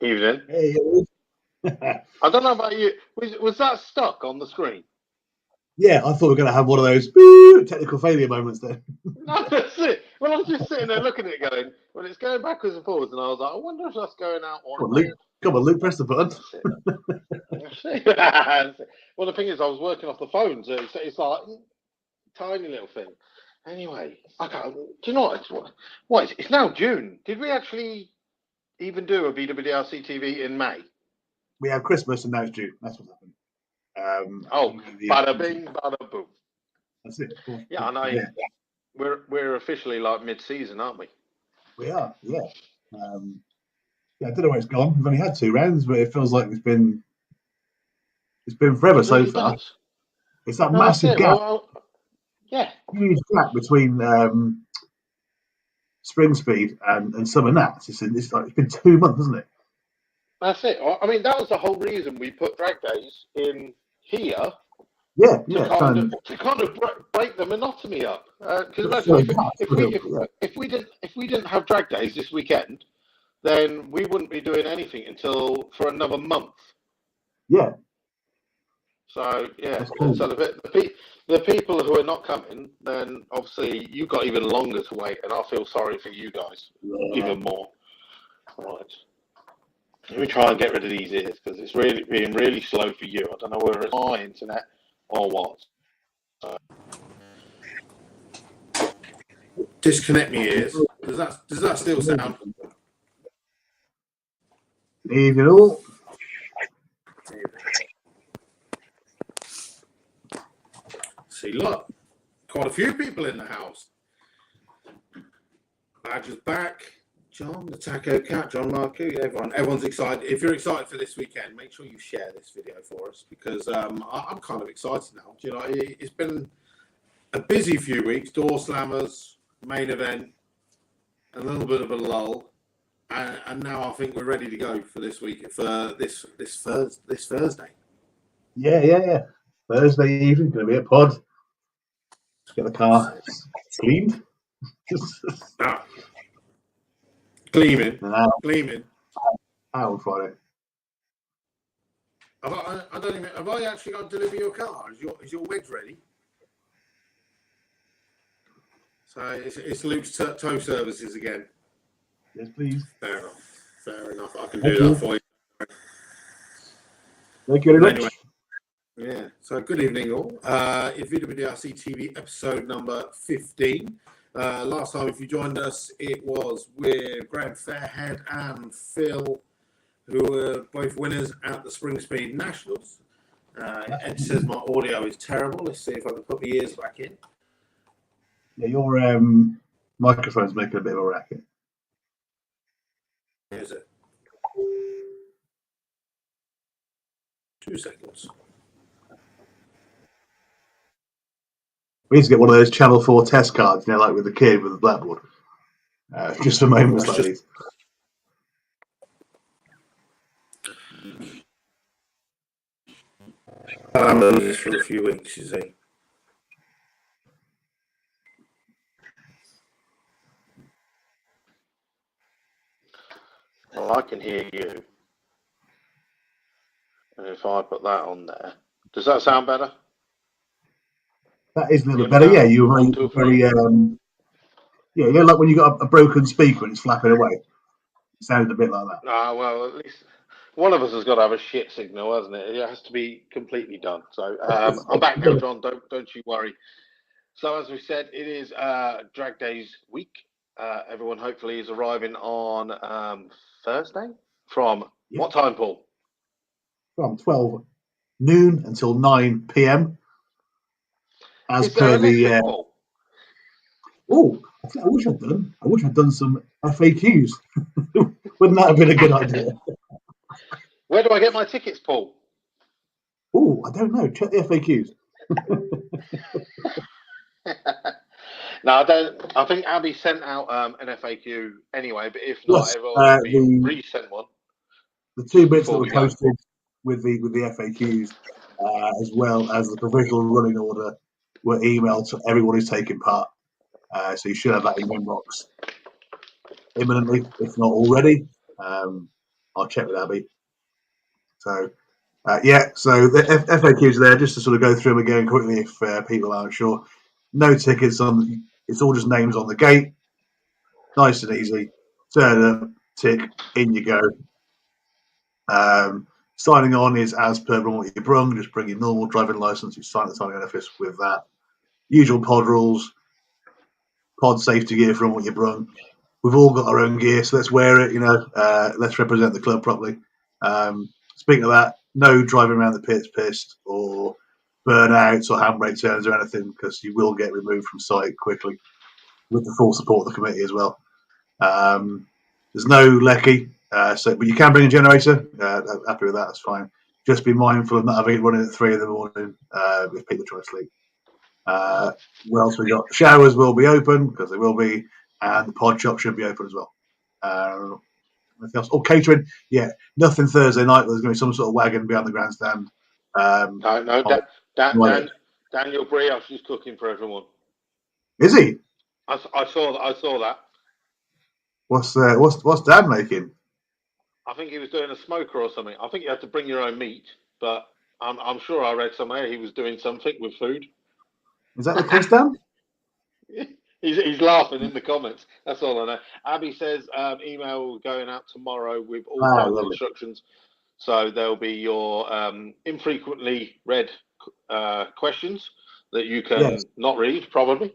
Evening. Hey. I don't know about you. Was that stuck on the screen? Yeah, I thought we were going to have one of those technical failure moments there. No, that's it. Well, I was just sitting there looking at it going, well, it's going backwards and forwards, and I was like, I wonder if that's going out or not. Come on, Luke, press the button. Well, the thing is, I was working off the phone, so it's like tiny little thing. Anyway, do you know what? It's now June. Did we actually even do a Vwdrctv in May? We have Christmas and now it's June. That's what's happened. Bada bing, bada boom. That's it. Yeah, and yeah. We're officially like mid-season, aren't we? We are, yeah. I don't know where it's gone. We've only had 2 rounds, but it feels like it's been forever so far. Does. It's that massive gap. Yeah, huge gap between spring speed and summer nats. It's been 2 months, hasn't it? That's it. I mean, that was the whole reason we put drag days in here. Yeah, to kind of break the monotony up. Because if we didn't have drag days this weekend, then we wouldn't be doing anything for another month. Yeah. So yeah, cool. so the people who are not coming, then obviously you've got even longer to wait, and I feel sorry for you guys even more. Right. Let me try and get rid of these ears because it's really being really slow for you. I don't know whether it's my internet or what. Disconnect me ears. Does that still sound? Leave it all. See, look, quite a few people in the house. Badger's back. John, the Taco Cat, John Marku, everyone's excited. If you're excited for this weekend, make sure you share this video for us because I'm kind of excited now. You know, it's been a busy few weeks. Door slammers, main event, a little bit of a lull, and now I think we're ready to go for this week for this Thursday. Yeah. Thursday evening, going to be a pod. Let's get the car cleaned. Gleaming. Out on Friday. Have I actually got to deliver your car? Is your wedge ready? So it's Luke's tow services again. Yes, please. Fair enough. I can do that for you. Thank you very much. Anyway, yeah. So good evening all. It's Vwdrctv episode number 15. Last time, if you joined us, it was with Graham Fairhead and Phil, who were both winners at the Spring Speed Nationals. Ed says my audio is terrible. Let's see if I can put my ears back in. Yeah, your microphone's making a bit of a racket. Is it? 2 seconds. We need to get one of those Channel 4 test cards, you know, like with the kid with the blackboard. Just for moments like these. I'm doing this for a few weeks, you see. Well, I can hear you. And if I put that on there, does that sound better? That is a little bit better. Yeah, you were very, yeah, like when you got a broken speaker and it's flapping away. It sounded a bit like that. Ah, well, at least one of us has got to have a shit signal, hasn't it? It has to be completely done. So I'm back now, John. Don't you worry. So as we said, it is Drag Days week. Everyone hopefully is arriving on Thursday from what time, Paul? From 12 noon until 9 p.m. As Is there per a lesson, Paul? Oh, I wish I'd done some FAQs. Wouldn't that have been a good idea? Where do I get my tickets, Paul? Oh, I don't know. Check the FAQs. No, I don't. I think Abby sent out an FAQ anyway, but if not, Yes, everyone will be resent one. The two bits that were posted with the FAQs, as well as the provisional running order, were emailed to everyone who's taking part. So you should have that in your inbox imminently, if not already. I'll check with Abby. So, so the FAQs are there just to sort of go through them again quickly if people aren't sure. No tickets on, it's all just names on the gate. Nice and easy. Turn up, tick, in you go. Signing on is as per what you brung. Just bring your normal driving license. You sign at the signing office with that. Usual pod rules. Pod safety gear from what you brung. We've all got our own gear, so let's wear it. You know, let's represent the club properly. Speaking of that, no driving around the pits pissed or burnouts or handbrake turns or anything, because you will get removed from site quickly with the full support of the committee as well. There's no lecky, but you can bring a generator. Happy with that, that's fine. Just be mindful of not having it running at 3 in the morning if people are trying to sleep. What else we got? Showers will be open, because they will be, and the pod shop should be open as well. Anything else? Oh, catering. Yeah, nothing Thursday night. There's going to be some sort of wagon behind the grandstand. No, Daniel Brioche is cooking for everyone. Is he? I saw that. What's Dan making? I think he was doing a smoker or something. I think you had to bring your own meat, but I'm sure I read somewhere he was doing something with food. Is that the case, Dan? He's laughing in the comments. That's all I know. Abby says email going out tomorrow with all final instructions. So there'll be your infrequently read questions that you can not read, probably.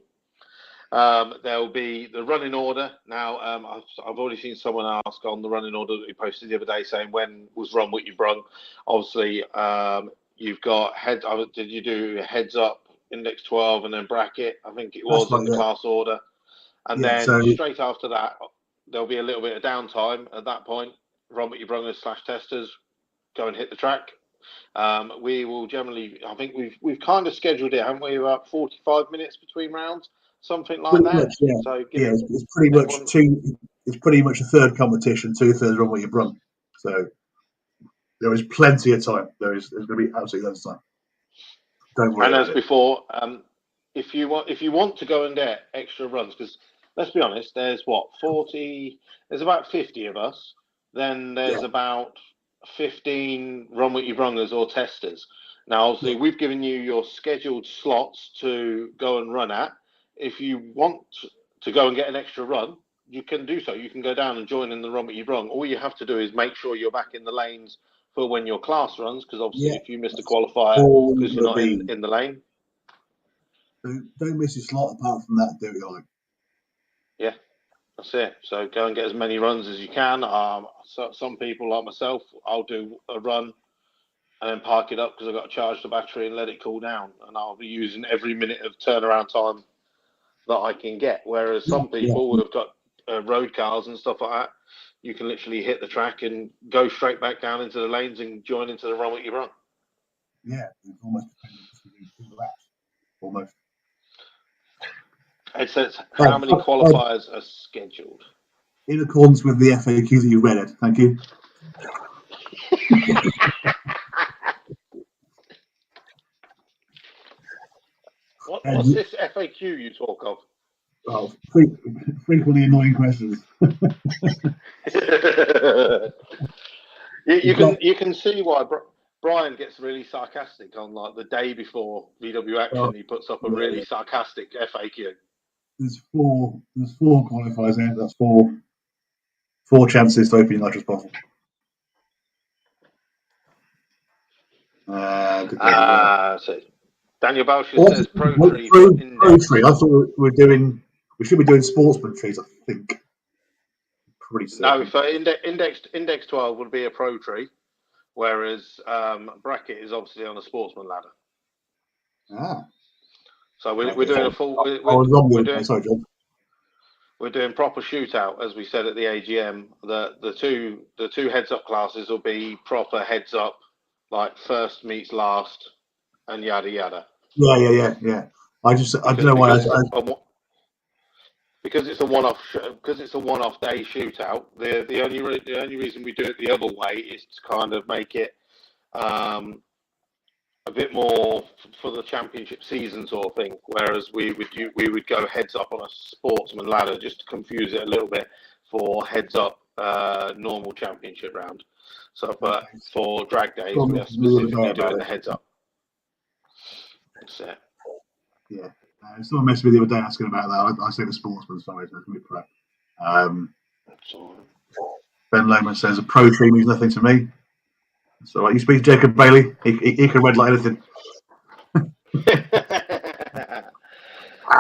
There'll be the running order. Now, I've already seen someone ask on the running order that we posted the other day saying when was run what you brung. Obviously, you've got head. Did you do heads up, index 12, and then bracket? I think it was in the class order. And then straight after that, there'll be a little bit of downtime at that point. Run what you brung as /testers. Go and hit the track. We will generally. I think we've kind of scheduled it, haven't we? About 45 minutes between rounds. Something like pretty that. Much, yeah. So it's pretty much It's pretty much a third competition, 2/3 run what you brung. So there is plenty of time. There's going to be absolutely loads of time. Don't worry. And as before, if you want to go and get extra runs, because let's be honest, there's 40. There's about 50 of us. Then there's about 15 run what you brungers or testers. Now, obviously, we've given you your scheduled slots to go and run at. If you want to go and get an extra run, you can do so. You can go down and join in the run what you brung. All you have to do is make sure you're back in the lanes for when your class runs, because obviously if you missed a qualifier because you're not in the lane. Don't miss your slot. Apart from that, do it like. Yeah, that's it. So go and get as many runs as you can. So some people like myself, I'll do a run and then park it up because I've got to charge the battery and let it cool down, and I'll be using every minute of turnaround time that I can get. Whereas some people who've got road cars and stuff like that, you can literally hit the track and go straight back down into the lanes and join into the run what you run. Yeah, it's almost just doing 2 laps, almost. It says how many qualifiers are scheduled. In accordance with the FAQ that you read it, thank you. What's this FAQ you talk of? Well, frequently annoying questions. you can see why Brian gets really sarcastic on like the day before VW Action. He puts up a really sarcastic FAQ. There's 4 qualifiers there. That's 4 chances to open your nitrous bottle. So Daniel Boucher says Pro Tree. Pro Tree. I thought we should be doing sportsman trees. I think. Pretty certain. No, so index 12 would be a Pro Tree, whereas bracket is obviously on a sportsman ladder. Ah. So we're doing a full. Sorry, John. We're doing proper shootout, as we said at the AGM. The two heads up classes will be proper heads up, like first meets last, and yada yada. Yeah. I don't know why. Because it's a one-off day shootout. The only reason we do it the other way is to kind of make it a bit more for the championship season sort of thing. Whereas we would go heads up on a sportsman ladder just to confuse it a little bit for heads up normal championship round. So, but for drag days, we are specifically doing the heads up. That's it. Yeah. Someone messaged me the other day asking about that. I say the sportsman, sorry, so it's correct. Ben Lohman says a Pro Tree means nothing to me. So you speak to Jacob Bailey, he can red light anything.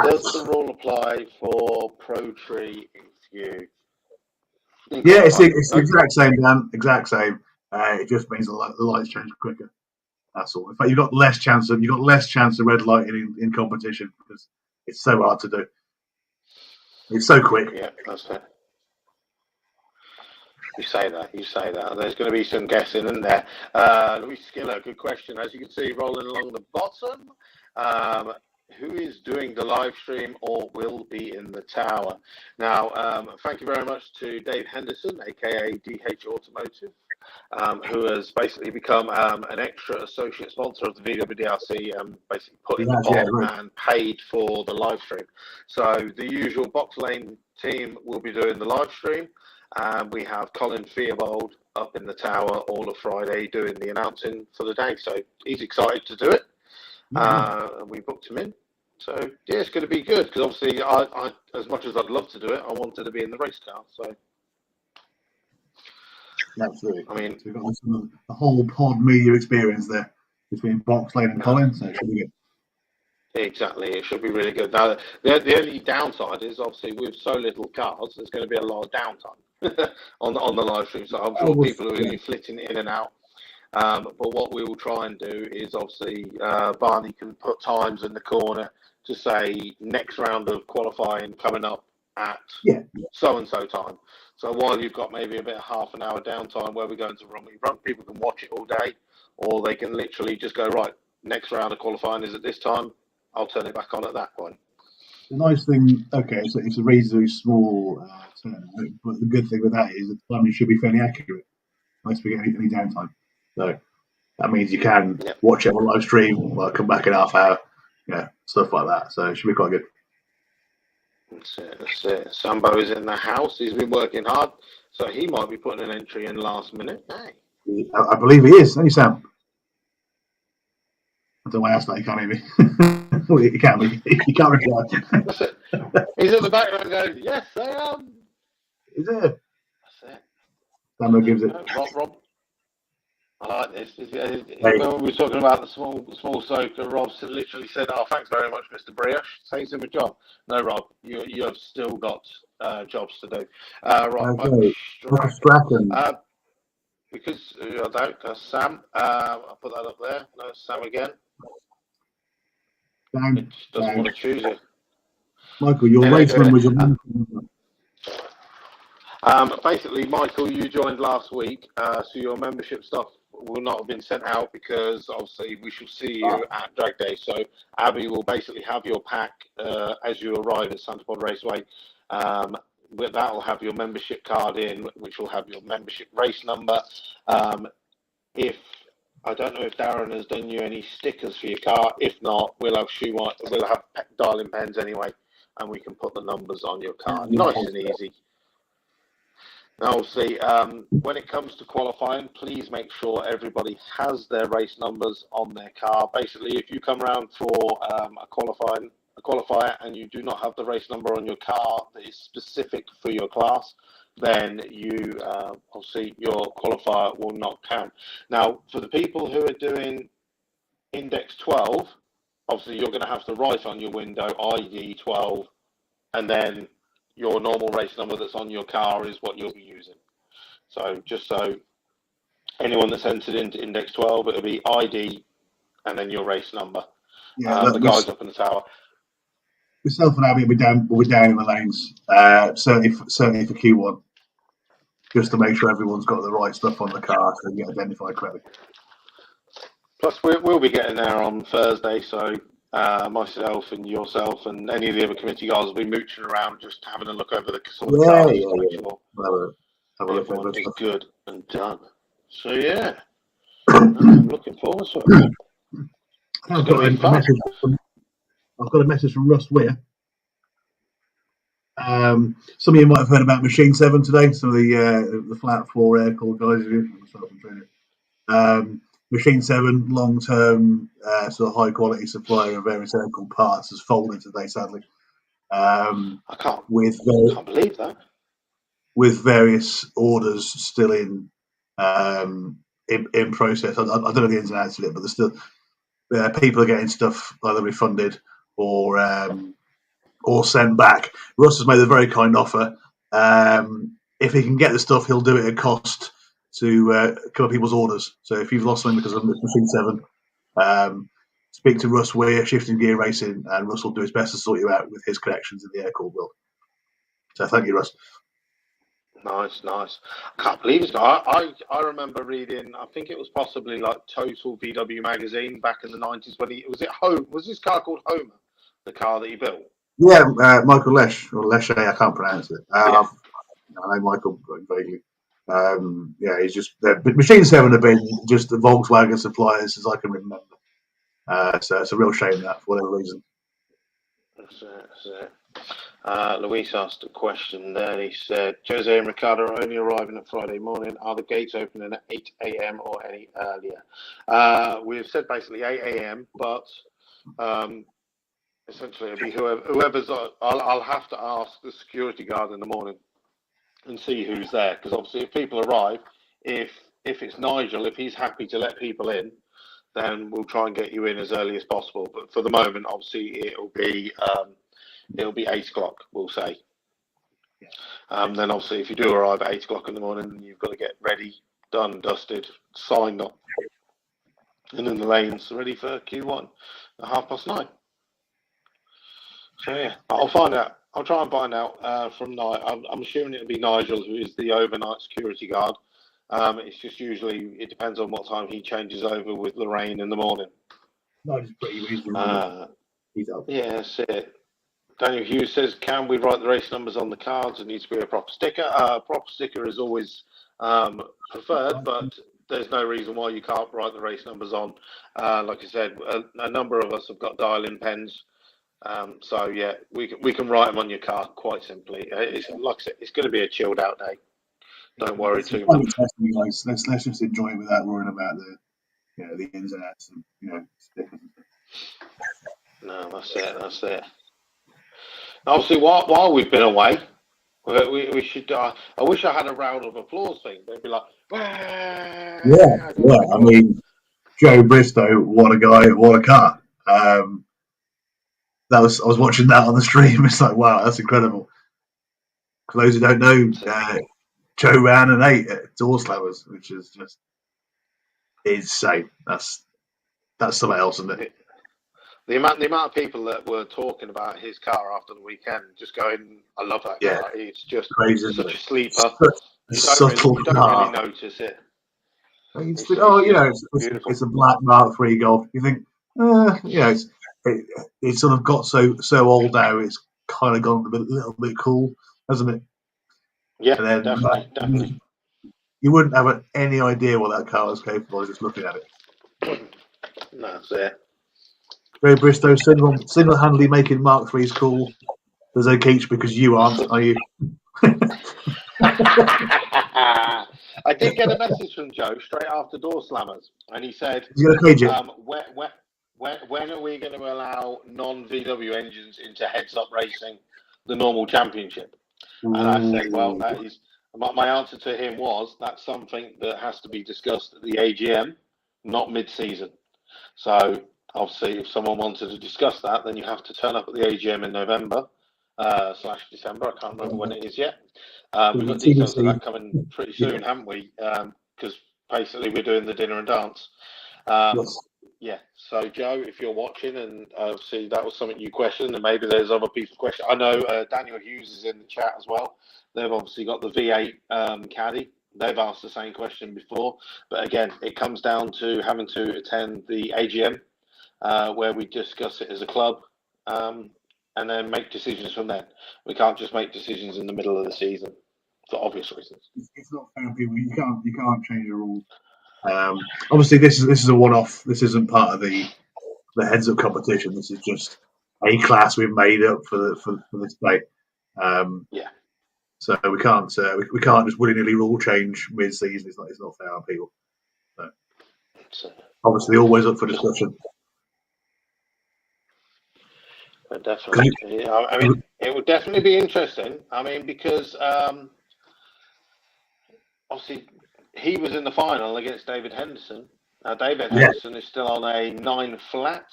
Does the rule apply for Pro Tree if Yeah, it's the exact same, Dan. Exact same. It just means the lights change quicker. That's all. In fact, you've got less chance of red lighting in competition because it's so hard to do. It's so quick. Yeah, that's fair. You say that. There's going to be some guessing in there. Louis Skiller, good question. As you can see, rolling along the bottom, who is doing the live stream or will be in the tower? Now, thank you very much to Dave Henderson, aka DH Automotive, who has basically become an extra associate sponsor of the Vwdrctv and basically put in the pot and paid for the live stream. So the usual box lane team will be doing the live stream. We have Colin Theobald up in the tower all of Friday doing the announcing for the day. So he's excited to do it. And we booked him in. So yeah, it's going to be good because obviously I as much as I'd love to do it, I wanted to be in the race car. So absolutely. I mean, so we've got the whole pod media experience there between box lane and Colin. So it should be good. Exactly, it should be really good. Now, the only downside is obviously with so little cars, there's going to be a lot of downtime on the live stream. So I'm sure people are going to be flitting in and out. But what we will try and do is obviously Barney can put times in the corner to say next round of qualifying coming up at so and so time. So while you've got maybe a bit of half an hour downtime where we're going to run, people can watch it all day, or they can literally just go right. Next round of qualifying is at this time. I'll turn it back on at that point. The nice thing, so it's a reasonably small turn, but the good thing with that is the timing should be fairly accurate. Unless we get any downtime. So that means you can watch it on live stream, come back in half hour, stuff like that. So it should be quite good. That's it. Sambo is in the house. He's been working hard, so he might be putting an entry in last minute. Hey. I believe he is. Hey, Sam. I don't know why I asked that. He can't hear me. Well, he can be. He can't reply. He's at the background going, yes, I am. Is it? That's it. Sambo gives it. Rob. I like this. When we were talking about the small soaker, Rob literally said, "Oh, thanks very much, Mr. Brioche. Saves him a job." No, Rob, you have still got jobs to do. Rob, Strachan. Because I don't. That's Sam. I'll put that up there. No, Sam again. It doesn't want to choose you. Michael, your raceman was your basically, Michael, you joined last week, so your membership stuff will not have been sent out because obviously we shall see you at Drag Day. So Abby will basically have your pack as you arrive at Santa Pod Raceway. That will have your membership card in, which will have your membership race number. If I don't know if Darren has done you any stickers for your car. If not, we'll have dial-in pens anyway, and we can put the numbers on your car. Nice and easy. Now, obviously, when it comes to qualifying, please make sure everybody has their race numbers on their car. Basically, if you come around for a qualifier and you do not have the race number on your car that is specific for your class, then you obviously your qualifier will not count. Now, for the people who are doing Index 12, obviously you're going to have to write on your window ID 12, and then your normal race number that's on your car is what you'll be using. So just so anyone that's entered into Index 12, it'll be ID and then your race number. Yeah, the guys up in the tower. Myself and Abby will be down in the lanes, certainly for Q1, just to make sure everyone's got the right stuff on the car so they get identified correctly. Plus, we'll be getting there on Thursday, so myself and yourself and any of the other committee guys will be mooching around, just having a look over the cars to make sure everyone is good and done. So yeah, I'm looking forward to it. I've got a message from Russ Weir. Some of you might have heard about Machine 7 today. Some of the flat floor air cool guys. Machine 7, long-term sort of high-quality supplier of various air cool parts, has folded today, sadly. I can't believe that. With various orders still in process. I don't know the ins and outs of it, but there's still people are getting stuff either refunded or sent back. Russ has made a very kind offer. If he can get the stuff, he'll do it at cost to cover people's orders. So if you've lost something because of Machine 7, speak to Russ Weir, Shifting Gear Racing, and Russ will do his best to sort you out with his connections in the air-cooled world. So thank you, Russ. Nice. I can't believe it. I remember reading, I think it was possibly like Total VW magazine back in the 90s when was this car called Homer, the car that he built? Yeah, Michael Lesh, or Leshe, I can't pronounce it. I know Michael vaguely. He's just Machine 7 have been just the Volkswagen suppliers as I can remember. So it's a real shame that for whatever reason. That's it. Luis asked a question there. He said, Jose and Ricardo are only arriving at Friday morning. Are the gates opening at 8 a.m. or any earlier? We've said basically 8 a.m., but essentially it'll be whoever's. I'll have to ask the security guard in the morning and see who's there, because obviously if people arrive, if it's Nigel, if he's happy to let people in, then we'll try and get you in as early as possible. But for the moment, obviously it'll be 8 o'clock, we'll say. Then obviously if you do arrive at 8 o'clock in the morning, you've got to get ready, done, dusted, signed up, and in the lanes ready for Q1 at 9:30. So yeah, I'll find out. I'll try and find out from Nigel. I'm assuming it'll be Nigel, who is the overnight security guard. It's just usually, it depends on what time he changes over with Lorraine in the morning. Nigel's pretty reasonable. Yeah, that's it. Daniel Hughes says, can we write the race numbers on the cards? It needs to be a proper sticker. Proper sticker is always preferred, but there's no reason why you can't write the race numbers on. Like I said, a number of us have got dial-in pens. So yeah, we can write them on your car quite simply. It's like I said, it's going to be a chilled out day. Don't worry too much. Let's just enjoy it without worrying about the ins and outs and stickers and stuff. No, that's it. Obviously, while we've been away, we should. I wish I had a round of applause thing. They'd be like, yeah. I mean, Joe Bristow, what a guy, what a car. I was watching that on the stream. It's like, wow, that's incredible. For those who don't know, Joe ran an 8 at Door Slammers, which is just insane. That's something else, isn't it? The amount of people that were talking about his car after the weekend, just going, I love that car. It's just crazy, such a sleeper. You don't really notice it. It's, It's oh, you know, beautiful. it's a black Mark III Golf. You think, you know, it's sort of got so old now. It's kind of gone a little bit cool, hasn't it? Yeah, And then definitely. you wouldn't have any idea what that car was capable of just looking at it. That's it. Ray Bristow single-handedly making Mark III's cool. There's no Keach because you aren't, are you? I did get a message from Joe straight after Door Slammers, and he said, He's going to cage it. when are we going to allow non-VW engines into heads-up racing, the normal championship? And I said, well, that is, my answer to him was, that's something that has to be discussed at the AGM, not mid-season. So obviously, if someone wanted to discuss that, then you have to turn up at the AGM in November / December. I can't remember when it is yet. We've got details of that coming pretty soon, haven't we? Because basically we're doing the dinner and dance. Yes. Yeah. So Joe, if you're watching, and obviously that was something you questioned, and maybe there's other people question. I know Daniel Hughes is in the chat as well. They've obviously got the V8 caddy. They've asked the same question before, but again, it comes down to having to attend the AGM, where we discuss it as a club, and then make decisions from there. We can't just make decisions in the middle of the season for obvious reasons. It's not fair, people. You can't change the rules. Obviously, this is a one-off. This isn't part of the heads-up competition. This is just a class we've made up for this day. Yeah. So we can't just willy-nilly rule change mid-season. It's not fair on people. So, obviously, always up for discussion. But definitely, I mean, it would definitely be interesting. I mean, because obviously he was in the final against David Henderson. Now David Henderson is still on a 9 flat.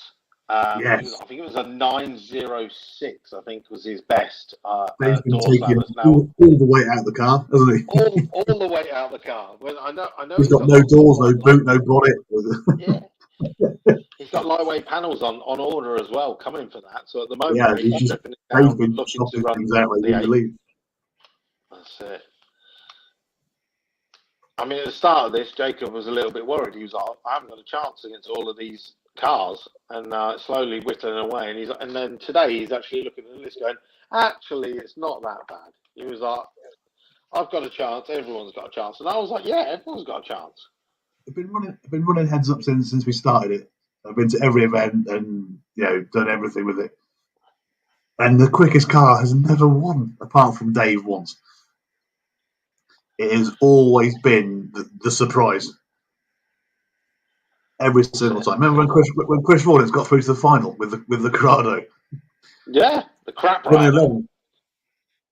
Yes. I think it was a 906. I think was his best. He's been Door taking slammers now. all the weight out of the car, hasn't he? all the way out of the car. Well, I know. He's got no doors, no boot, no bonnet. Yeah. He's got lightweight panels on order as well, coming for that. So at the moment, Yeah, he's stripping it down, looking to run the 8. That's it. I mean, at the start of this, Jacob was a little bit worried. He was like, I haven't got a chance against all of these cars, and slowly whittling away. And then today he's actually looking at the list going, actually, it's not that bad. He was like, I've got a chance. Everyone's got a chance. And I was like, yeah, everyone's got a chance. I've been running heads up since we started it. I've been to every event and done everything with it. And the quickest car has never won, apart from Dave once. It has always been the surprise. Every single time. Remember when Chris Rawlins got through to the final with the Corrado? Yeah, the crap rider.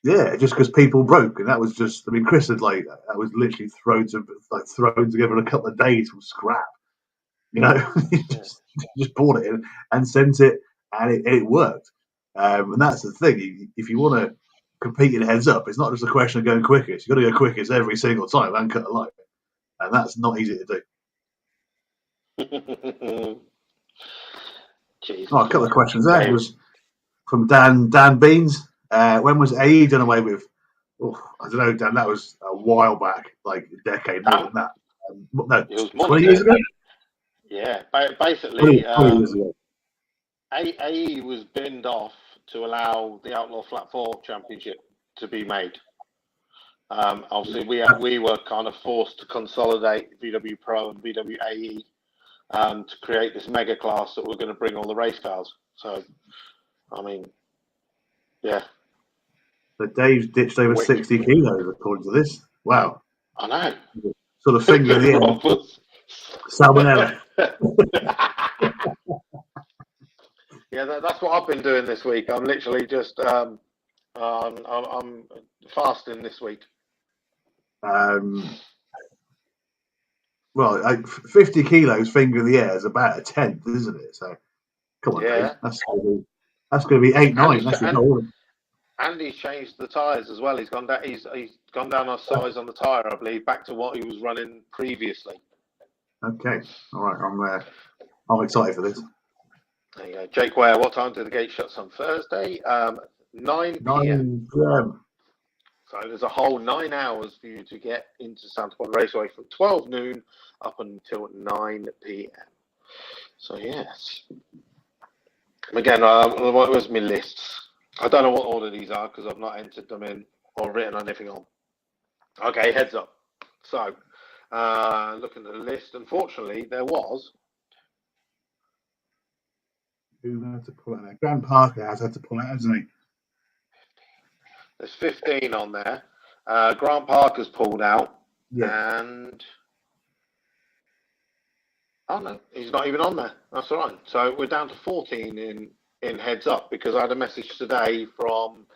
Yeah, just because people broke, and that was just. I mean, Chris had that was literally thrown together in a couple of days from scrap. He just bought it in and sent it, and it worked. And that's the thing. If you want to compete in heads up, it's not just a question of going quickest. You've got to go quickest every single time and cut a line, and that's not easy to do. Jeez, a couple of questions there. Was from Dan Beans. When was AE done away with? Oh, I don't know, Dan. That was a while back, like a decade more than that. No, it was more 20 years ago. Yeah, basically, 20 years ago. AE was binned off to allow the Outlaw Flat 4 Championship to be made. Obviously, we were kind of forced to consolidate VW Pro and VW AE to create this mega class that we're going to bring all the race cars. So, I mean, yeah. So Dave's ditched over 60 kilos, according to this. Wow. I know. Sort of finger in the air. Salmonella. Yeah, that's what I've been doing this week. I'm literally just I'm fasting this week. Well, 50 kilos finger in the air is about a tenth, isn't it? So come on, Dave. That's going to be 8-9. That's your goal. And he's changed the tyres as well. He's gone down. He's gone down a size on the tyre, I believe, back to what he was running previously. Okay, all right. I'm excited for this. There you go, Jake Ware. What time do the gate shuts on Thursday? 9 p.m. So there's a whole 9 hours for you to get into Santa Pod Raceway from 12 noon up until 9 p.m. So yes. Again, where's my lists? I don't know what order these are because I've not entered them in or written anything on. Okay, heads up. So, looking at the list, unfortunately, there was. Who had to pull out? Grant Parker has had to pull out, hasn't he? There's 15 on there. Grant Parker's pulled out. Yeah. And. Oh, no, he's not even on there. That's all right. So we're down to 14 in heads up because I had a message today from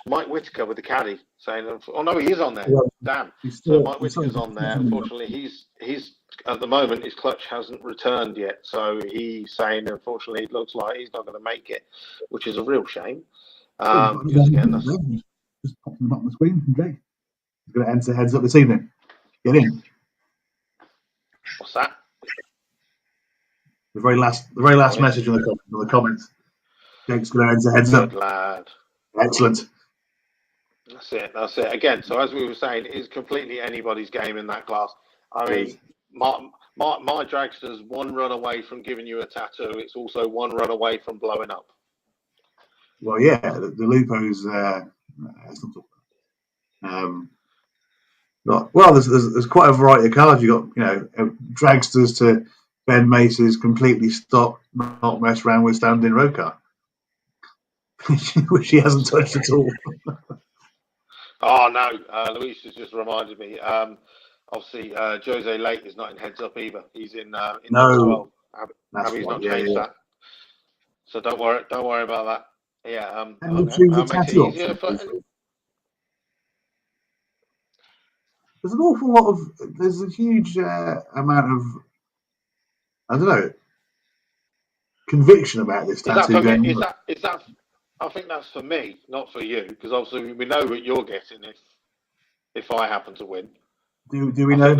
Mike Whitaker with the caddy saying, oh no, he is on there. Well, Damn. So Mike Whitaker's on there. Unfortunately, he's at the moment his clutch hasn't returned yet. So he's saying, unfortunately, it looks like he's not going to make it, which is a real shame. Because again, that's just popping them up on the screen from Jake. He's going to enter heads up this evening. Get in. What's that? The very last message in the comments. Jake's going to enter heads up. Good lad. Excellent. That's it. Again, so as we were saying, it's completely anybody's game in that class. I mean, my dragster's one run away from giving you a tattoo. It's also one run away from blowing up. Well, yeah, the Lupo's. Well, there's quite a variety of colours. You got dragsters to Ben Mace's completely stop, not mess around with standing road car, which he hasn't touched at all. Oh no, Luis has just reminded me. Obviously, Jose Lake is not in heads up either. He's in no, 12. Abby's not changed that. So don't worry about that. Yeah. And there's an awful lot of. There's a huge amount of. I don't know. Conviction about this tattoo going on. Is that? I think that's for me, not for you, because obviously we know what you're getting if I happen to win. Do we know?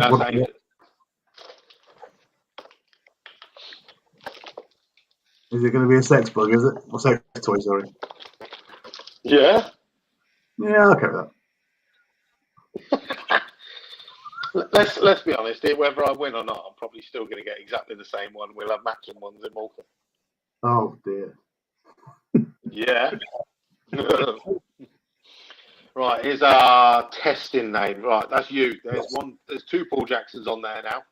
Is it going to be a sex bug? Is it or sex toy? Sorry. Yeah. Yeah, okay with that. Let's be honest here. Whether I win or not, I'm probably still going to get exactly the same one. We'll have matching ones in Malta. Oh dear. Yeah. Right, here's our testing name. Right, that's you. There's 2 Paul Jacksons on there now.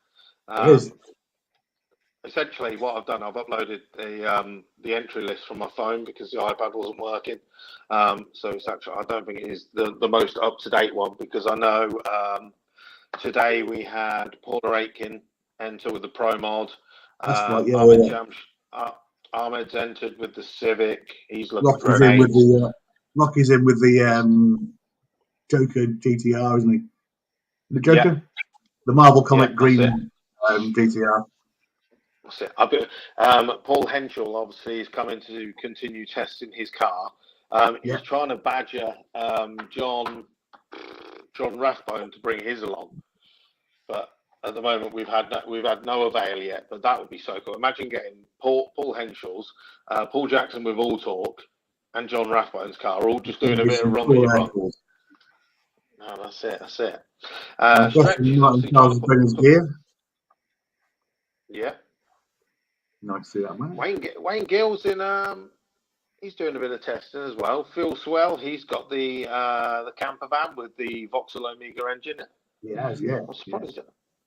Essentially, what I've done, I've uploaded the entry list from my phone because the iPad wasn't working. So it's actually, I don't think it is the most up to date one because I know today we had Paula Aitken enter with the Pro Mod. Ahmed's entered with the Civic. He's looking for an 8. Rocky's in with the Joker GTR, isn't he? The Joker? Yeah. The Marvel Comic Green GTR. That's it. Paul Henschel obviously is coming to continue testing his car. He's trying to badger John Rathbone to bring his along, but at the moment we've had no avail yet. But that would be so cool. Imagine getting Paul Henschel's, Paul Jackson with All Talk, and John Rathbone's car all just doing a bit of run. No, that's it. Yeah. Nice to see that, man. Wayne Gill's in. He's doing a bit of testing as well. Phil Swell, he's got the camper van with the Vauxhall Omega engine. Yeah. I'm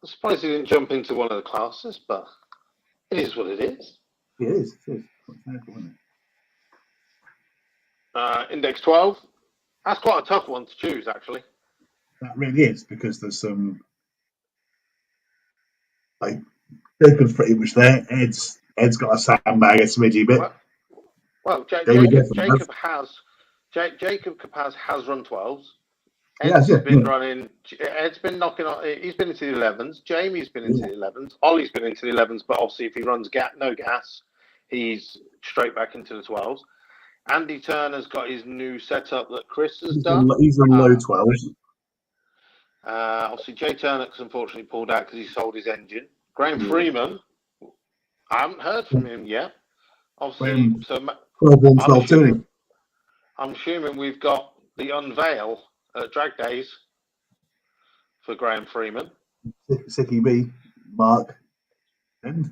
surprised he didn't jump into one of the classes, but it is what it is. It is. Index 12. That's quite a tough one to choose, actually. That really is, because there's some. Jacob's pretty much there. Ed's got a sandbag, a smidgy bit. Well, Jacob has run 12s. Ed's been running. Ed's been knocking on. He's been into the 11s. Jamie's been into the 11s. Ollie's been into the 11s, but obviously, if he runs no gas, he's straight back into the 12s. Andy Turner's got his new setup that Chris has done. He's on low 12s. Obviously, Jay Turnock's unfortunately pulled out because he sold his engine. Graham Freeman, I haven't heard from him yet. Obviously, 12 tuning. I'm assuming we've got the unveil at Drag Days for Graham Freeman. Sicky B, Mark, and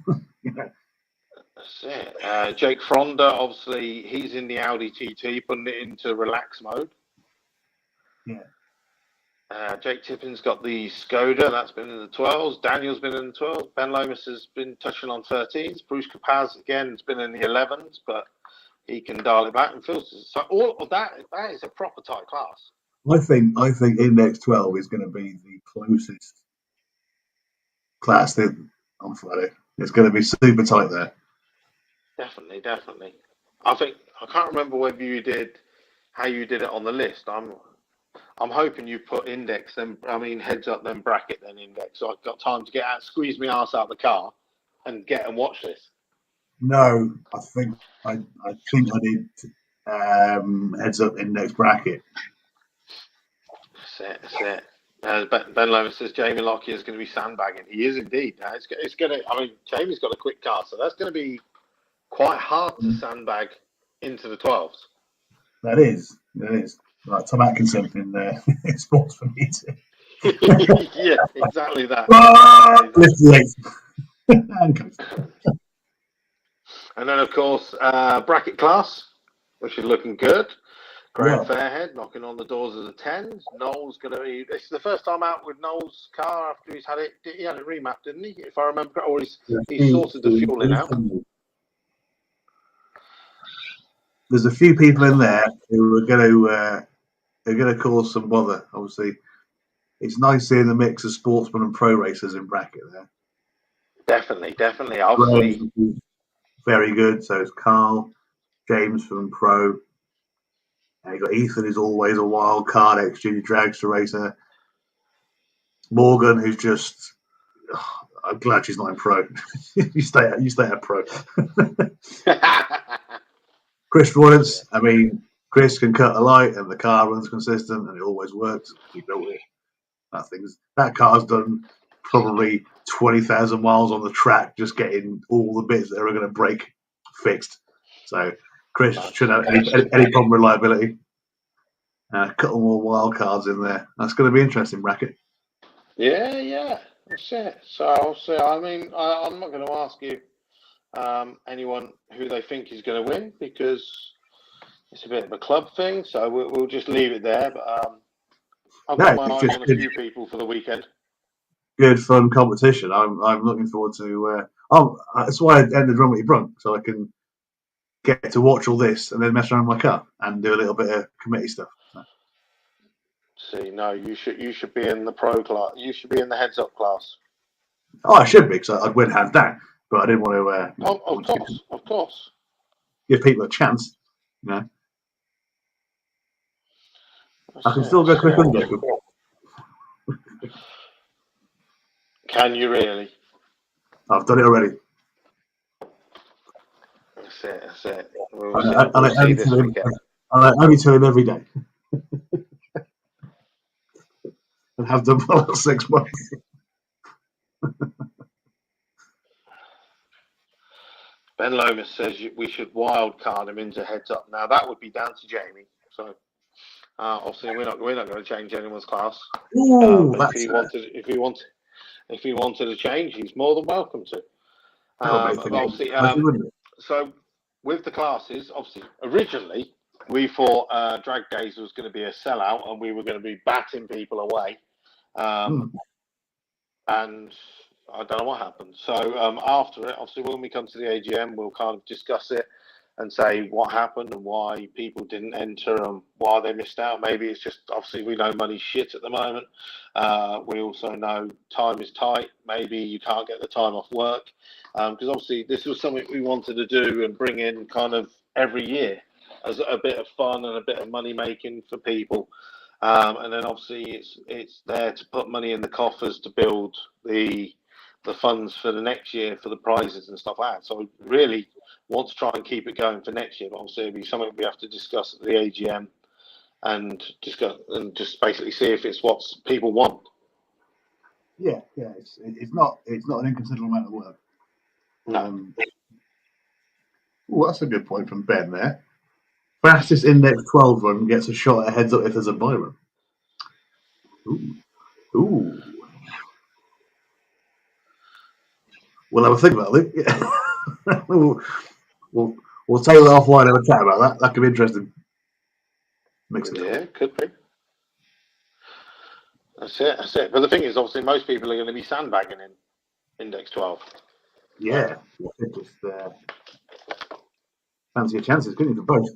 That's it. Jake Fronda, obviously, he's in the Audi TT, putting it into relax mode. Yeah. Jake Tippin's got the Skoda, that's been in the 12s. Daniel's been in the 12s. Ben Lomas has been touching on 13s. Bruce Capaz, again, has been in the 11s, but he can dial it back and filters. So all of that is a proper tight class. I think Index 12 is going to be the closest class that on Friday. It's going to be super tight there. Definitely. I can't remember whether you did how you did it on the list. I'm hoping you put index then. I mean heads up then bracket then index. So I've got time to get out, squeeze my ass out of the car, and get and watch this. No, I think I did heads up index bracket. That's it. Ben Lomas says Jamie Lockyer is going to be sandbagging. He is indeed. It's going to. I mean, Jamie's got a quick car, so that's going to be quite hard to sandbag into the 12s. That is. Like Tom Atkinson in Sports for Me. Yeah, exactly that. Lift the eighth. And then, of course, bracket class, which is looking good. Graham Fairhead knocking on the doors of the 10s. Noel's going to be. This is the first time out with Noel's car after he's had it. He had it remapped, didn't he? If I remember, or he's sorted the fueling out. There's a few people in there who are going to cause some bother. Obviously, it's nice seeing the mix of sportsmen and pro racers in bracket there. Definitely. Obviously, very good. So it's Carl, James from pro. And you got Ethan, who's always a wild card, ex-junior dragster racer. Morgan, who's just. I'm glad she's not in pro. you stay at pro. Chris Lawrence. I mean, Chris can cut a light, and the car runs consistent, and it always works. He built it. That car's done probably 20,000 miles on the track, just getting all the bits that are going to break fixed. So Chris shouldn't have any problem with reliability. A couple more wild cards in there. That's going to be interesting, bracket. Yeah, that's it. So obviously, I mean, I'm not going to ask you anyone who they think is going to win because it's a bit of a club thing. So we'll just leave it there. But I've got my eyes on a few people for the weekend. Good fun competition. I'm looking forward to. That's why I ended Run With Your Brunk, so I can get to watch all this and then mess around with my car and do a little bit of committee stuff. So. See, no, you should be in the pro class. You should be in the heads up class. Oh, I should be because I'd win hands down, but I didn't want to. Of course. Give people a chance, you know. I can still go quick under. Can you really? I've done it already. That's it. I only tell him every day. And have done for the last 6 months. Ben Lomas says we should wild card him into heads up. Now that would be down to Jamie. So obviously we're not going to change anyone's class. Ooh, if he wanted to change, he's more than welcome to. Obviously, so with the classes, obviously, originally we thought Drag Days was going to be a sellout and we were going to be batting people away. And I don't know what happened. So after it, obviously, when we come to the AGM, we'll kind of discuss it and say what happened and why people didn't enter and why they missed out. Maybe it's just, obviously, we know money's shit at the moment. We also know time is tight. Maybe you can't get the time off work. Because obviously this was something we wanted to do and bring in kind of every year as a bit of fun and a bit of money making for people. And then obviously it's there to put money in the coffers to build the funds for the next year for the prizes and stuff like that. So we really want to try and keep it going for next year. But obviously it'll be something we have to discuss at the AGM and discuss and just basically see if it's what people want. Yeah. It's not an inconsiderable amount of work. No. Well, that's a good point from Ben there. Fastest index 12 run gets a shot at heads up if there's a bye run. Ooh. We'll have a think about it. Yeah. we'll take that offline and have a chat about that. That could be interesting. Yeah, could be. That's it. That's it. But the thing is, obviously, most people are going to be sandbagging in index 12. Yeah. Just fancy your chances, couldn't you, for both?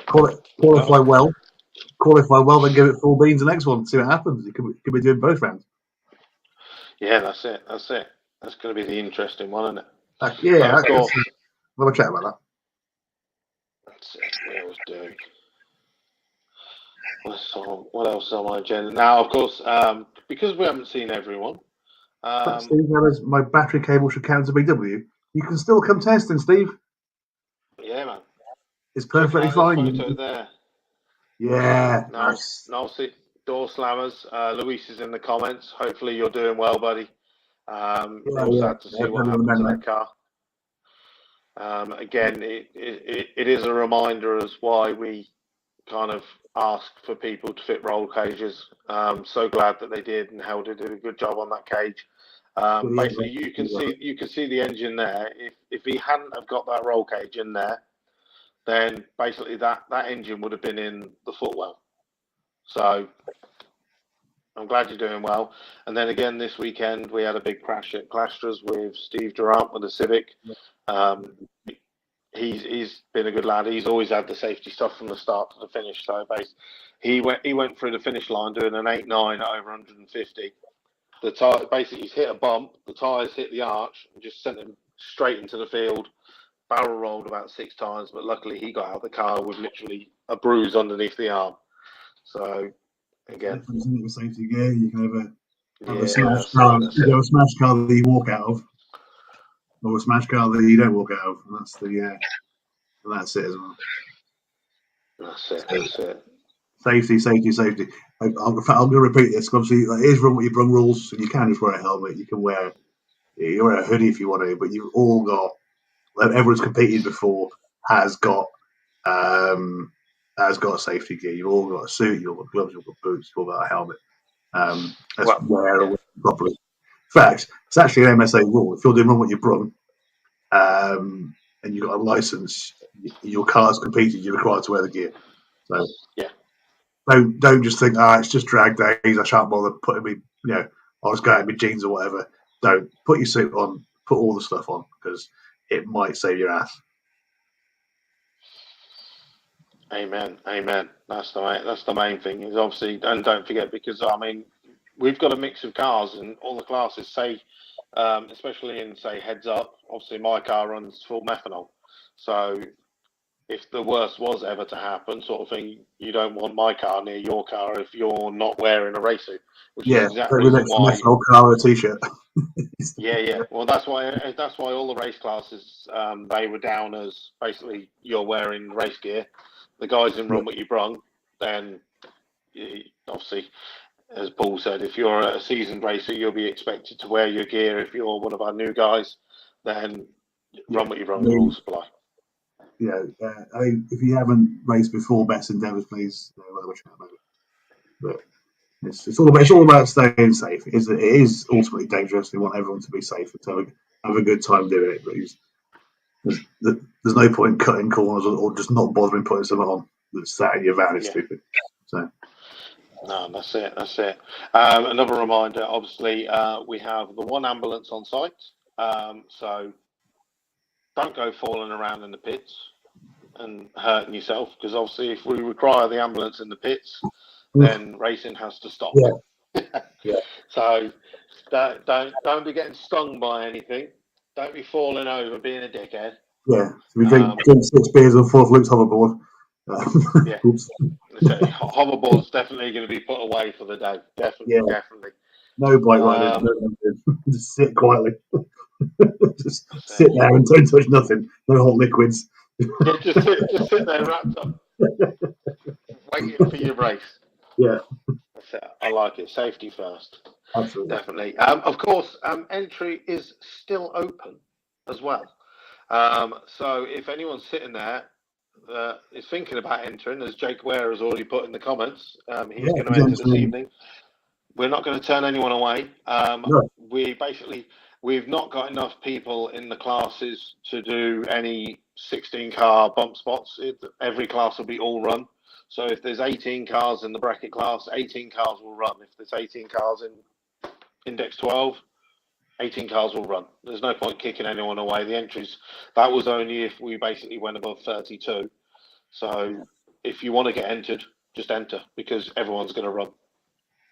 Qualify well. Qualify well, then give it full beans the next one. See what happens. You could be doing both rounds. Yeah, that's it. That's it. That's going to be the interesting one, isn't it? Yeah, of course. We'll have a chat about that. That's it. We always do. What else is on my agenda? Now, of course, because we haven't seen everyone. Steve, my battery cable should count as a BW. You can still come testing, Steve. Yeah, man. It's perfectly fine. Photo there. Yeah. Nice. See, door slammers. Luis is in the comments. Hopefully you're doing well, buddy. Real sad to see what happened to that car. Again, it is a reminder as why we kind of ask for people to fit roll cages. So glad that they did, and Helder did a good job on that cage. Basically, you can see the engine there. If he hadn't have got that roll cage in there, then basically that engine would have been in the footwell. So I'm glad you're doing well. And then again this weekend we had a big crash at Clasters with Steve Durant with the Civic. He's been a good lad. He's always had the safety stuff from the start to the finish. So he went through the finish line doing an 8.9 at over 150. The tire basically he's hit a bump. The tires hit the arch and just sent him straight into the field. Barrel rolled about 6 times, but luckily he got out of the car with literally a bruise underneath the arm. So again, with safety gear, you can have a smash car. You have a smash car that you walk out of, or a smash car that you don't walk out of. And that's it as well. That's it. Safety. I'm going to repeat this. Obviously, here's run what you brung rules, and you can just wear a helmet. You can wear a hoodie if you want to, but you've all got. Everyone's competed before has got safety gear. You've all got a suit. You've got gloves. You've got boots. You've all got a helmet. Wear properly. In fact, it's actually an MSA rule. If you're doing run what you brung, and you've got a license, your car's competed. You're required to wear the gear. So don't just think, it's just drag days. I shan't bother putting me, I'll just go out in my jeans or whatever. Don't put your suit on. Put all the stuff on because it might save your ass. Amen. That's the main thing. Is obviously, and don't forget, because I mean, we've got a mix of cars in all the classes. Say, especially in say heads up. Obviously, my car runs full methanol, so if the worst was ever to happen, sort of thing, you don't want my car near your car if you're not wearing a race suit. Which is exactly why. Methanol car or a t-shirt. Yeah. Well, that's why all the race classes they were down as basically you're wearing race gear. The guys in run what you brung, then obviously, as Paul said, if you're a seasoned racer, you'll be expected to wear your gear. If you're one of our new guys, then run what you brung rules apply. I mean, if you haven't raced before, best endeavours, please. But it's all about staying safe. It is ultimately dangerous. We want everyone to be safe and to have a good time doing it. But there's no point cutting corners or just not bothering putting something on that's sat in your van is stupid. So. No, that's it. Another reminder, obviously, we have the one ambulance on site. So don't go falling around in the pits and hurting yourself, because obviously if we require the ambulance in the pits, then racing has to stop. So don't be getting stung by anything. Don't be falling over, being a dickhead. Yeah, so we drink 6 beers on 4th Luke's hoverboard. Hoverboard's definitely going to be put away for the day. Definitely. No bike riders. Just sit quietly. Just sit there and don't touch nothing. No hot liquids. Just sit there wrapped up, waiting for your race. Yeah. That's it. I like it. Safety first. Absolutely. Definitely. Of course, entry is still open as well. So if anyone's sitting there is thinking about entering, as Jake Ware has already put in the comments, he's Yeah, going to he's enter this entering. evening. We're not going to turn anyone away. No. We've not got enough people in the classes to do any 16-car bump spots. Every class will be all run. So if there's 18 cars in the bracket class, 18 cars will run. If there's 18 cars in Index 12, 18 cars will run. There's no point kicking anyone away. The entries, that was only if we basically went above 32. So if you want to get entered, just enter, because everyone's going to run.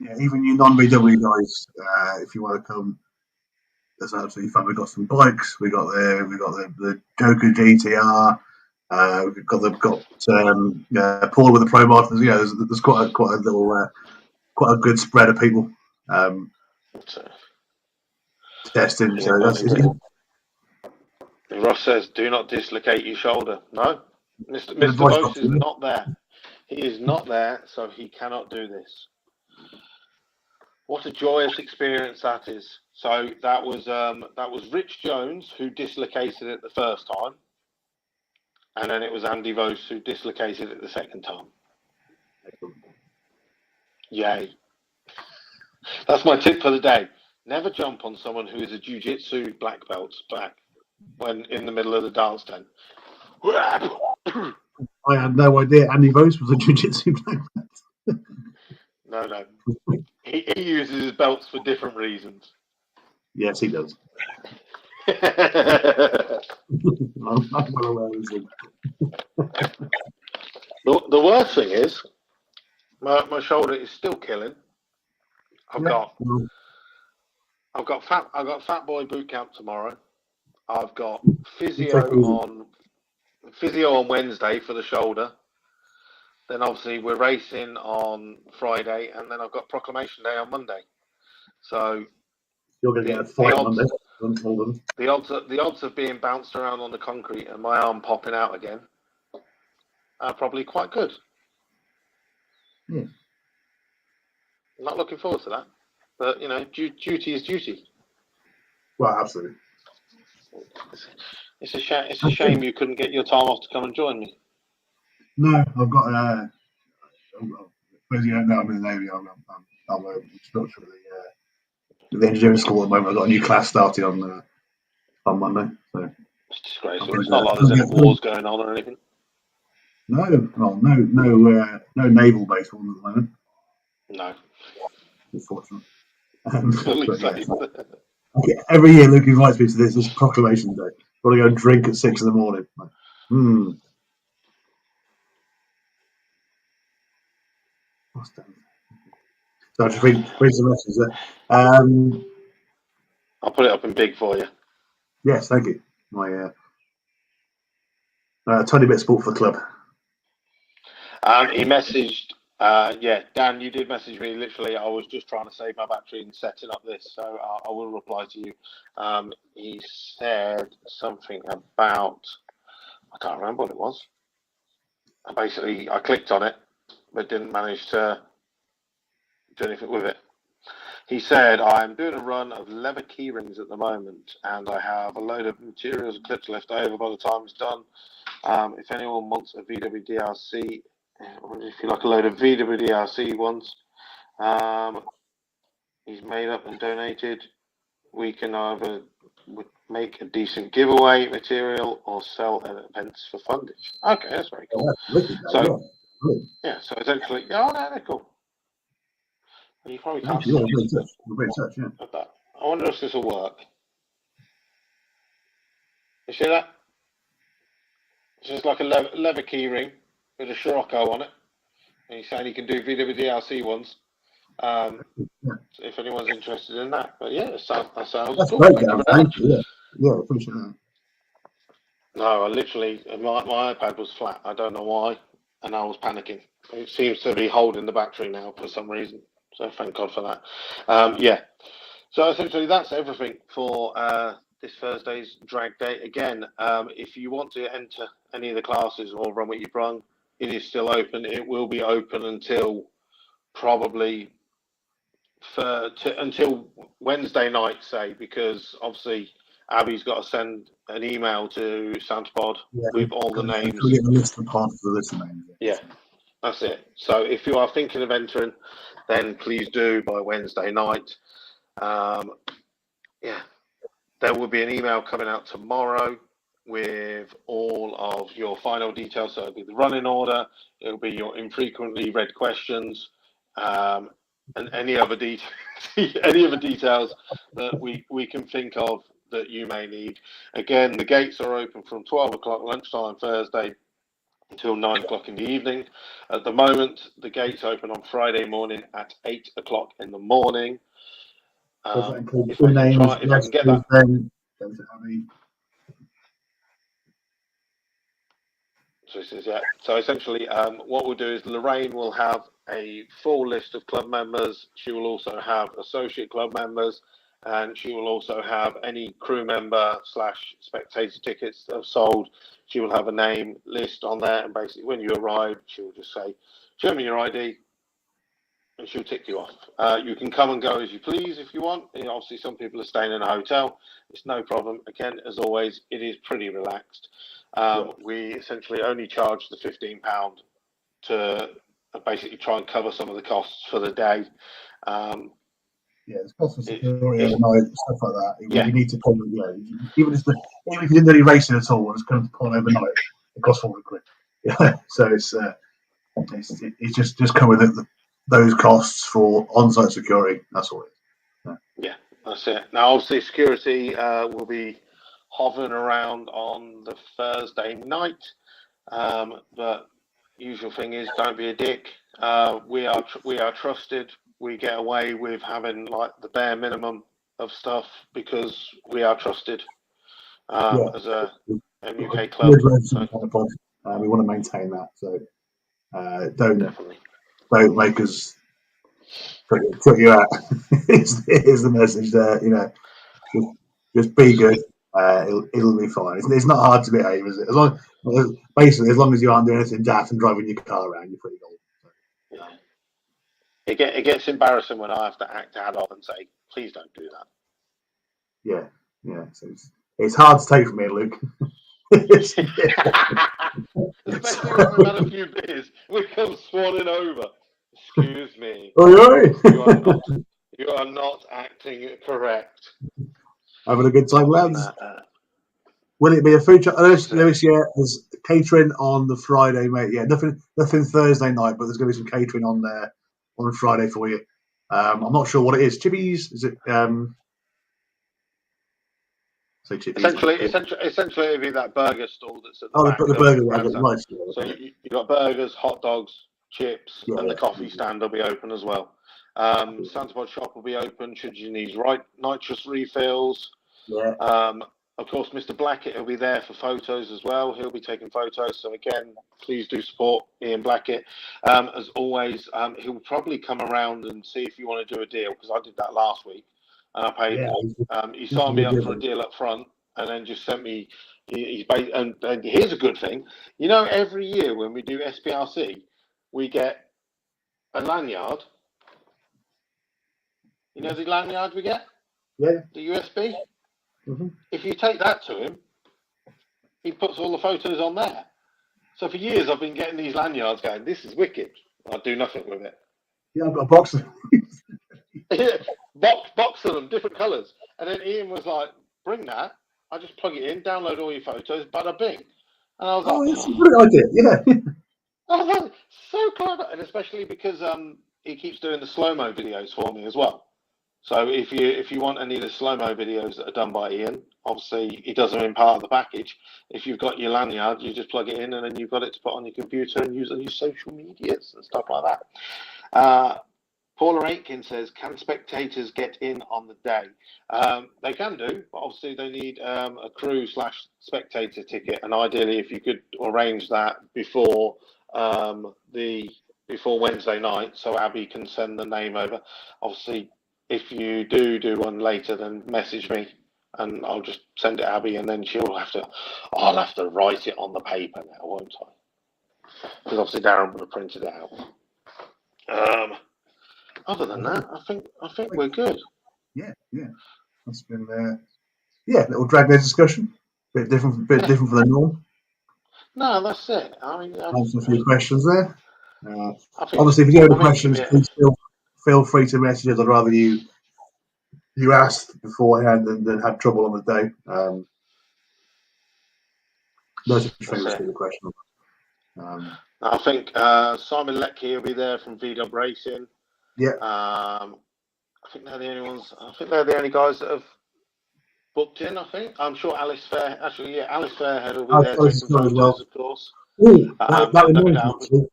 Yeah, even you non-VW guys, if you want to come, that's absolutely fun. We've got some bikes. We got the Joker GTR. We've got Paul with the Pro Masters. Yeah, there's quite a little quite a good spread of people testing. So that's Ross says, "Do not dislocate your shoulder." No, Mr. Bose is not there. He is not there, so he cannot do this. What a joyous experience that is. So that was Rich Jones who dislocated it the first time, and then it was Andy Vose who dislocated it the second time. Yay. That's my tip for the day. Never jump on someone who is a jiu-jitsu black belt's back when in the middle of the dance tent. I had no idea Andy Vose was a jiu-jitsu black belt. No. He uses his belts for different reasons. Yes, he does. I'm well aware of this. The worst thing is, my shoulder is still killing. I've got Fat Boy boot camp tomorrow. I've got physio on Wednesday for the shoulder. Then obviously we're racing on Friday, and then I've got Proclamation Day on Monday. So you're going to get a fight Monday. The odds of being bounced around on the concrete and my arm popping out again are probably quite good. Yeah. I'm not looking forward to that, but you know, duty is duty. Well, absolutely. It's a shame you couldn't get your time off to come and join me. No, I've got. As you don't know, I'm in the Navy. I'm a instructor with the engineering school at the moment. I've got a new class starting on Monday. So it's disgraceful. It's not like there's any wars going on or anything. No naval based ones at the moment. No. Unfortunately. Every year Luke invites me to this Proclamation Day. Got to go and drink at 6 a.m. What's that? So I'll just read some messages there. I'll put it up in big for you. Yes, thank you. My tiny bit sport for the club. He messaged, Dan, you did message me. Literally, I was just trying to save my battery and setting up this, so I will reply to you. He said something about, I can't remember what it was. I clicked on it, but didn't manage to do anything with it. He said, I'm doing a run of leather key rings at the moment, and I have a load of materials and clips left over by the time it's done. If anyone wants a Vwdrctv, or if you like a load of Vwdrctv ones, he's made up and donated. We can either make a decent giveaway material or sell events for funding. Okay, that's very cool. So essentially, they're cool. You probably can't. We're in touch, yeah. I wonder if this will work. You see that? It's just like a leather key ring with a Scirocco on it. And he's saying he can do VWDRC ones. If anyone's interested in that. But yeah, that sounds cool. Great, thank you. Yeah, I appreciate that. No, my iPad was flat. I don't know why. And I was panicking. It seems to be holding the battery now for some reason. So thank God for that. So essentially that's everything for this Thursday's drag day. Again, if you want to enter any of the classes or run what you've run, it is still open. It will be open until probably until Wednesday night, say, because obviously Abby's got to send an email to SantaPod with all the names. We get a list of pods for the list of names. Yeah, that's it. So if you are thinking of entering, then please do by Wednesday night. Yeah, there will be an email coming out tomorrow with all of your final details. So it'll be the running order, it'll be your infrequently read questions, and any other details that we can think of that you may need. Again, the gates are open from 12 o'clock lunchtime Thursday until 9 o'clock in the evening. At the moment, the gates open on Friday morning at 8 o'clock in the morning. Does that include If I can get that. So essentially, what we'll do is Lorraine will have a full list of club members. She will also have associate club members, and she will also have any crew member / spectator tickets that have sold. She will have a name list on there, and basically when you arrive, she will just say, "Show me your ID," and she'll tick you off. You can come and go as you please if you want. You know, obviously, some people are staying in a hotel. It's no problem. Again, as always, it is pretty relaxed. We essentially only charge the £15 to basically try and cover some of the costs for the day. It's cost for security overnight, stuff like that. You need to pull, even if you didn't do any racing at all, it's going to pull overnight. It costs £400. Yeah, so it's just come with those costs for on-site security. That's all it is. Yeah, that's it. Now, obviously, security will be hovering around on the Thursday night, but usual thing is don't be a dick. We are trusted. We get away with having like the bare minimum of stuff because we are trusted as a UK club. We want to maintain that, so don't make us put you out. Is the message there? Just be good. It'll be fine. It's not hard to behave, is it? As long as you aren't doing anything daft and driving your car around, you're pretty golden. So, yeah. It gets embarrassing when I have to act adult and say, "Please don't do that." Yeah. So it's hard to take from me, Luke. Especially when we've had a few beers, we come swanning over. Excuse me. You are not acting correct. Having a good time, lads. Will it be a food truck? Lewis, there's catering on the Friday, mate. Yeah, nothing Thursday night, but there's going to be some catering on there on Friday for you. I'm not sure what it is. Chippies? Is it? Say chippies. Essentially, it'll be that burger stall that's at the back. The burger wagon, right. So you've got burgers, hot dogs, chips, and the coffee stand will be open as well. SantaPod shop will be open should you need nitrous refills. Yeah. Of course, Mr. Blackett will be there for photos as well. He'll be taking photos. So again, please do support Ian Blackett. As always, he'll probably come around and see if you want to do a deal because I did that last week and I paid. He signed me up for a deal up front and then just sent me. And here's a good thing. Every year when we do SPRC, we get a lanyard. You know the lanyard we get? Yeah. The USB? Mm-hmm. If you take that to him, he puts all the photos on there. So for years I've been getting these lanyards going, this is wicked. I do nothing with it. Yeah, I've got a box of them. box of them, different colours. And then Ian was like, bring that. I just plug it in, download all your photos, bada bing. And I was like, it's a good idea, yeah. I was like, so clever. And especially because he keeps doing the slow-mo videos for me as well. So if you want any of the slow-mo videos that are done by Ian, obviously he does them in part of the package. If you've got your lanyard, you just plug it in and then you've got it to put on your computer and use on your social medias and stuff like that. Paula Aitken says, can spectators get in on the day? They can do, but obviously they need a crew / spectator ticket. And ideally, if you could arrange that before Wednesday night, so Abby can send the name over. Obviously, if you do one later, then message me and I'll just send it to Abby and then I'll have to write it on the paper now, won't I? Because obviously Darren would have printed it out. Other than that, I think we're good. Yeah. That's been there. yeah, little drag day discussion. Bit different from the norm. No, that's it. I mean, Answer a few questions there. I think, Obviously, if you have any I think it should questions, be. please feel free to message us. I'd rather you asked beforehand than had trouble on the day. Those are That's favourite it. the question. I think Simon Leckie will be there from VW Racing. Yeah. I think they're the only ones. I think they're the only guys that have booked in. I think. I'm sure Alice Fair. Actually, yeah, Alice Fairhead will be there taking photos, well. of course. Ooh, that And no reminds me. doubt, Actually,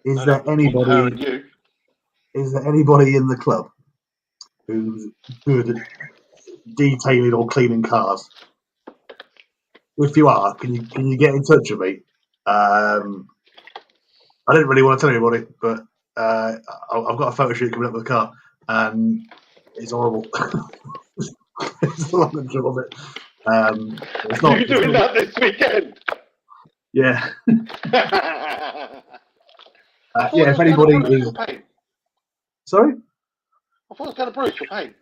no doubt between her and you. Is there anybody in the club who's good at detailing or cleaning cars? If you are, can you get in touch with me? I didn't really want to tell anybody, but I've got a photo shoot coming up with the car, and it's horrible. It's a lot of trouble of it. It's Are not. you doing that this weekend? Yeah. I thought Yeah. it If was going to anybody Bruce is for pain. sorry, I thought it was going to Bruce for pain.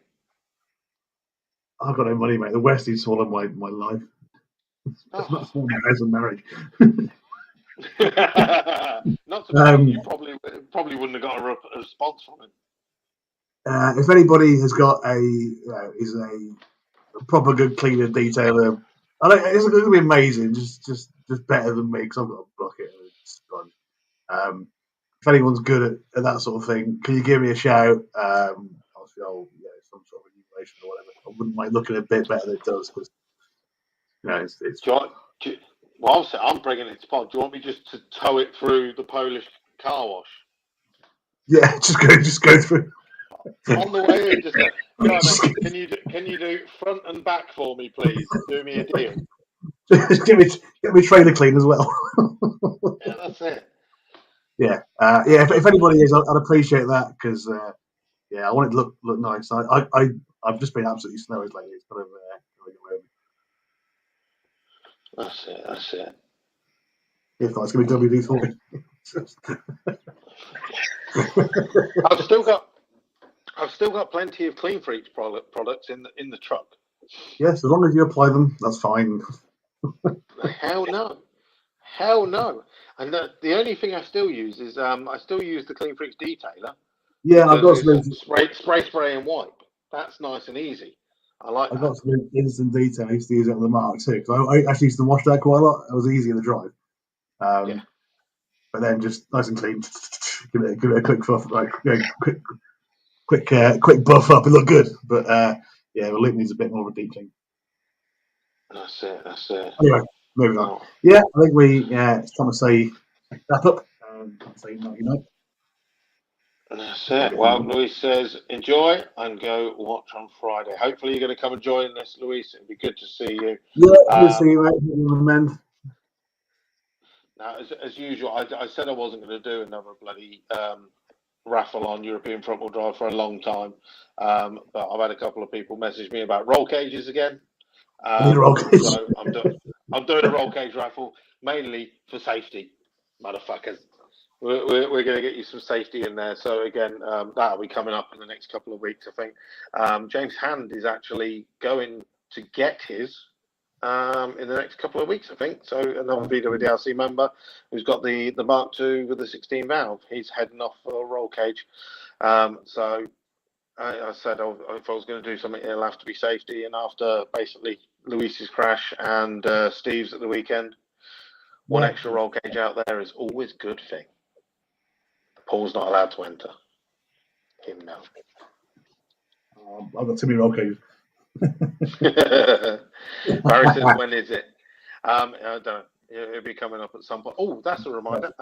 I've got no money, mate. The West is swallowing my life. It's not swallowing my house and marriage. Not to mention, you probably wouldn't have got a response from him. If anybody has got is a proper good cleaner detailer, it's going to be amazing. Just better than me because I've got a bucket and a sponge. If anyone's good at that sort of thing, can you give me a shout? Obviously, some sort of enumeration or whatever. I wouldn't mind looking a bit better than it does because it's. Well, I'm bringing it to pod. Do you want me just to tow it through the Polish car wash? Yeah, just go through. On the way in, just go, mate, can you do front and back for me, please? Do me a deal. Just get me trailer clean as well. Yeah, that's it. Yeah, If anybody is, I'd appreciate that because I want it to look nice. I've just been absolutely snowed lately. It's kind of That's it. if not, it's going to be WD-40. I've still got plenty of Clean Freaks products in the truck. Yes, as long as you apply them, that's fine. Hell no. And the only thing I still use is I still use the Clean Freaks detailer. Yeah, I've got some spray and wipe. That's nice and easy. I like that. I've got some instant detail. I used to use it on the Mark too. I actually used to wash that quite a lot. It was easy in the drive. But then just nice and clean. Give it a quick buff, quick buff up. It looked good, but the loop needs a bit more of a deep clean. That's it. Anyway, moving on. Yeah, I think it's time to say wrap up and say night. That's it. Well, Luis says enjoy and go watch on Friday. Hopefully, you're going to come and join us, Luis. It'd be good to see you. Yeah, good to see you, mate. Now, as usual, I said I wasn't going to do another bloody raffle on European front wheel drive for a long time, but I've had a couple of people message me about roll cages again. So I'm doing a roll cage raffle mainly for safety, motherfuckers. We're going to get you some safety in there. So again, that'll be coming up in the next couple of weeks, I think. James Hand is actually going to get his in the next couple of weeks, I think. So another Vwdrctv member who's got the Mark II with the 16 valve. He's heading off for a roll cage. So I said if I was going to do something, it'll have to be safety. And after basically Luis's crash and Steve's at the weekend, one extra roll cage out there is always a good thing. Paul's not allowed to enter. Him no. I've got too many roll cages. Barry says, when is it? I don't know. It'll be coming up at some point. Oh, that's a reminder.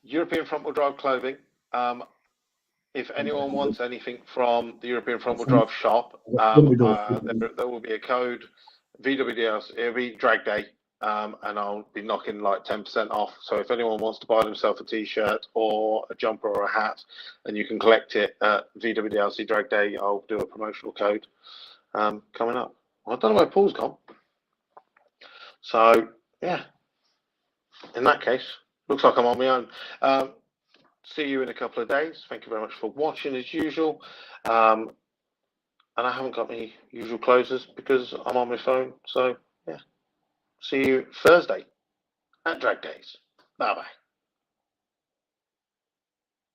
European front wheel drive clothing. If anyone wants anything from the European front wheel drive shop, there will be a code. VWDS. It'll be drag day. And I'll be knocking like 10% off. So if anyone wants to buy themselves a t-shirt or a jumper or a hat, and you can collect it at VWDLC Drag Day, I'll do a promotional code coming up. I don't know where Paul's gone. So yeah, in that case, looks like I'm on my own. See you in a couple of days. Thank you very much for watching as usual. and I haven't got my usual closers because I'm on my phone. So, yeah. See you Thursday at Drag Days. Bye-bye.